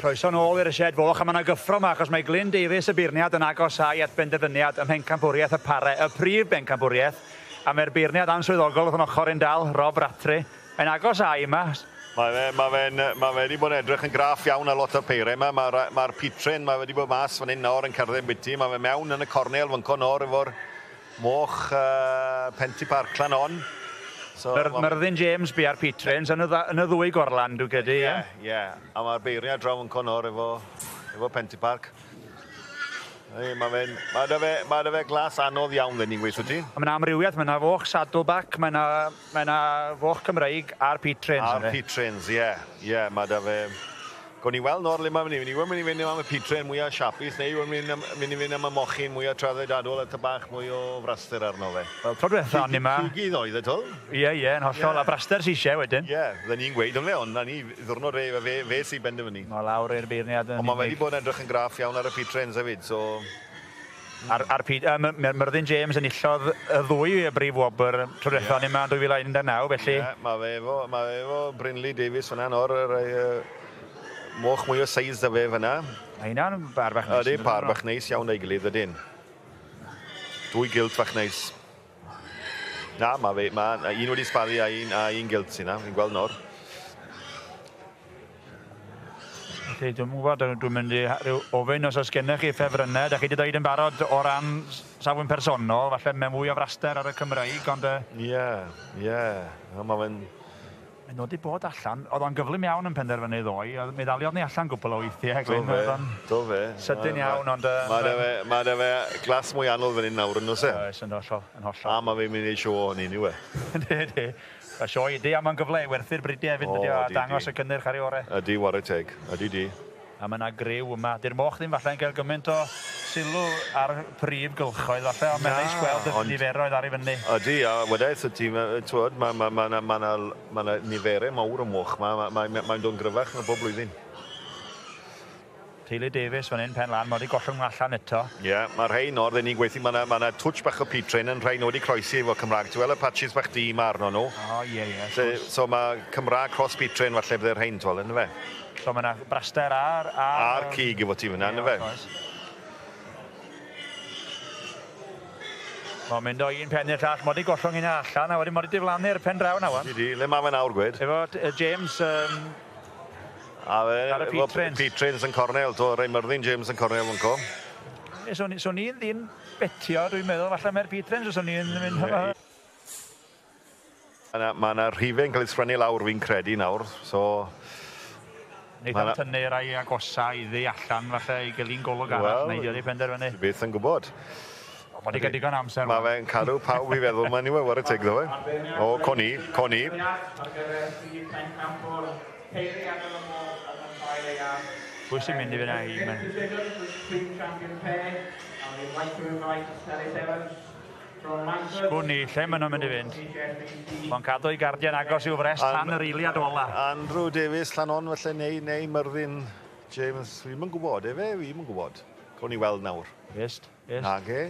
Croeso nôl i'r sied foch, a mae yna gyffro yma, achos mae Glyn Davies y beirniad yn agosau at benderfyniad ym mhencampwriaeth y pare, y prif bencampwriaeth, a mae'r beirniad answyddogol wrth yn ochr un dal, Rob Rattray, yn agosau yma. Mae wedi bod yn edrych yn graff iawn a lot o peirau yma. Mae'r pitrin, mae wedi bod mas fan hyn nawr yn cerdded byty. Mae mewn yn y cornel fynco nawr efo'r moch Penty Parklan on. Myrddin James bu ar Petrins yn y ddwy gorlan, dwi'n credu. Ie. A mae'r beiriau draw yn conor efo Penty Park. Mae da fe glas anodd iawn dden ni'n gweithio ti. Mae yna amrywiaeth, mae yna foch Saddleback, mae yna foch Cymreig ar Petrins. Ar Petrins, ie. Mae da fe... Gwni weld nôr le mae'n mynd i fynd am y Petrin mwy o siapus, neu mynd i fynd am y mochyn mwy o traddodiadol a bach mwy o fraster arno fe. Wel, tro diwetha o'n yma. Pigydd oedd e tol? Ie, yn hollol, a fraster sy'n eisiau wedyn. Ie, dda ni'n gweud yn fe, ond na ni ddwrnod fe sy'n benderfynu. Mae lawr i'r beirniad yn... Ond mae wedi bod yn edrych yn graff iawn ar y Petrins hefyd, so... Myrddin James yn illodd y ddwy y brif wobr tro diwetha o'n yma yn 2019, felly... Ie, mae fe efo Brynley Davies fyna nôr, moch mwy o seis da fe fyna. A hynna'n bar bach neis. Ydy, par bach neis iawn o'i gilydd ydyn. Dwy gilt bach neis. Na, mae un wedi sbaddu a un gilt sy'n na, fi'n gweld nôr. Dwi'n gwybod, dwi'n mynd i ofyn os oes gennych chi ffefrynnau. Da chi wedi dweud yn barod o ran safon personol, falle mewn mwy o fraster ar y Cymraeg, ond... Ie. Mae fe'n... Mae'n nod i bod allan. Oedd o'n gyflym iawn yn penderfynu ddoi. Mi ddaliodd ni allan gwbl o weithiau. Do fe. Sydyn iawn, ond... Mae da fe glas mwy anodd fan hyn nawr yn oes e? Oes, yn hollol. A mae fe'n mynd i sio hynny, ni we. Di. A sio i di, a mae'n gyfle i werthu'r bridiau hefyd, ydi o, a dangos y cynnyrch ar ei ore. Ydi, war y teg. Ydi. A mae yna griw yma. Di'r moch ddim falle'n cael gymaint o sylw ar prif gylchoedd, falle, ond mae'n neis gweld y niferoedd ar ei fyny. Ydi, a wedais y tîm, mae niferau mawr o moch. Mae'n dod gryfach yn y bob blwyddyn. Teulu Davies fan hyn, pen lan, mae wedi gollwng allan eto. Ie, mae'r rhain o'r dden ni'n gweithio, mae yna twtch bach o Petrin yn rhain wedi croesi efo Cymraeg. Ti'n weld y patches bach di yma arno nhw. Ie. So mae Cymraeg cross Petrin falle byddai'r rhain, ti'n weld, yn fe? So mae yna braster ar cig efo ti fyna, yn fe? Mae'n mynd o un pen i'r llall, mae wedi gollwng hynna allan, a wedi mod i diflannu'r pen draw na wan. Ydi, le mae fe'n awr gwed? Efo James... Ar y Petrins yn cornel, to Ray Myrddin James yn cornel yn co. So ni'n ddyn betio, dwi'n meddwl, falle mae'r Petrins, so ni'n mynd... Mae yna rhifau'n cael ei sgrennu lawr fi'n credu nawr, so... Neith am tynnu rai agosau iddi allan, falle i gylun golwg arall, neu di penderfynu. Beth yn gwybod. Mae wedi gael digon amser. Mae fe'n cadw pawb i feddwl, mae'n niwe war y teg ddo fe. O, Coni. Pwy sy'n mynd i fyna hi? Sgwni, lle maen nhw'n mynd i fynd? Mae'n cadw i gardian agos i'w frest tan yr eiliad ola. Andrew Davies, Llanon, felly neu Myrddin James. Fi'n mynd gwybod, fi'n mynd gwybod. Gwni weld nawr. Jest. Nage.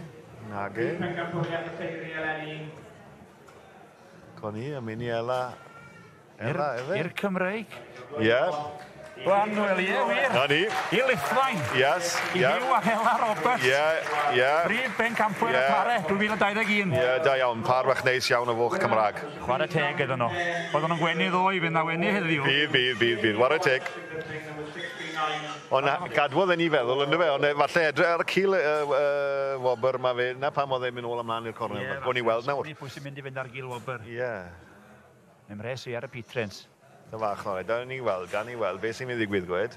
Coni, a mynd i Ela, efe? I'r Cymreig? Ie. Wel, wir. Na ni. I Lithfaen. Yes. I Hugh a Hela Roberts. Ie. Prif bencampwyr y pare, 2021. Ie, da iawn. Par bach neis iawn o foch Cymraeg. Chwarae teg ydyn nhw. Oedden nhw'n gwenu ddoi, fynd na wenu heddiw. Bydd. Chwarae teg. Ond gadwodd ni feddwl, ynddo fe, ond falle edrych ar y cil wobr mae fe, na pam oedd e'n mynd ôl ymlaen i'r cornel. Gwni weld nawr. Pwy sy'n mynd i fynd ar gil wobr. Ie. Mae'n res i ar y Petrins. Da fach oed, da ni weld, beth sy'n mynd i ddigwydd gwed?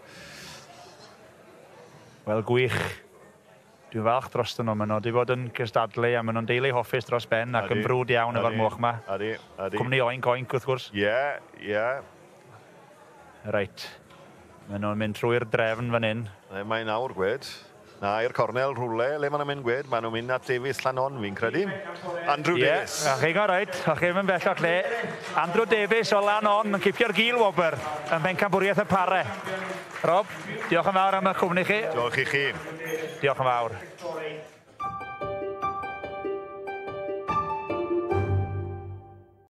Wel, gwych. Dwi'n falch dros nhw, maen nhw wedi bod yn cystadlu a maen nhw'n deulu hoffus dros ben ac yn brwd iawn efo'r moch yma. Adi. Cwmni oink wrth gwrs. Ie. Reit. Maen nhw'n mynd trwy'r drefn fan hyn. Mae'n awr gwed. Na, i'r cornel rhwle, le maen nhw'n mynd gwed? Maen nhw'n mynd at Davies Llanon, fi'n credu. Andrew Davies. Ie, chi go reit. Chi mynd bellach le. Andrew Davies o Llanon yn cipio'r gil wobr yn bencampwriaeth y pare. Rob, diolch yn fawr am y cwmni chi. Diolch i chi. Diolch yn fawr.